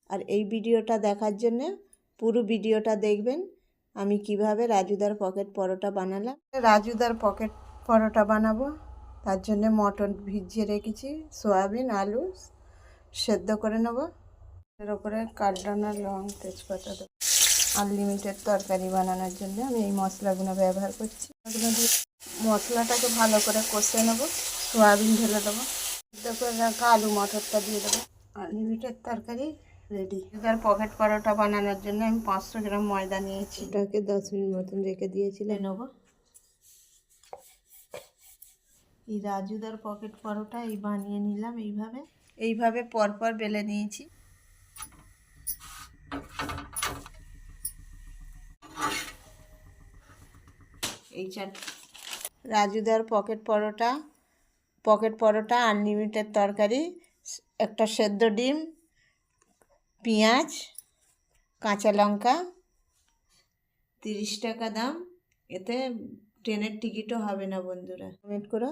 আর এই ভিডিওটা দেখার জন্য পুরো ভিডিওটা দেখবেন আমি কিভাবে রাজুদার পকেট পরোটা বানালাম। রাজুদার পকেট পরোটা বানাবো, তার জন্য মটন ভিজিয়ে রেখেছি, সয়াবিন আলু সেদ্ধ করে নেব। এর উপরে কাঠদানা লং তেজপাতা দেবো। আনলিমিটেড তরকারি বানানোর জন্য আমি এই মশলাগুলো ব্যবহার করছি। এগুলো দিয়ে মশলাটাকে ভালো করে কষে নেব। সয়াবিন ঢেলে দেবো, সেদ্ধ করে রাখা আলু মটরটা দিয়ে দেবো। আনলিমিটেড তরকারি রেডি। এবার পকেট পরোটা বানানোর জন্য আমি 500 গ্রাম ময়দা নিয়েছি, এটাকে 10 মিনিট মতন রেখে দিয়েছিলাম। নেব এই রাজুদার পকেট পরোটা এই বানিয়ে নিলাম। এইভাবে পরপর বেলে নিয়েছি। এই রাজুদার পকেট পরোটা আনলিমিটেড তরকারি, একটা সেদ্ধ ডিম, পেঁয়াজ, কাঁচা লঙ্কা, 30 টাকা দাম। এতে ট্রেনের টিকিটও হবে না বন্ধুরা। কমেন্ট করো।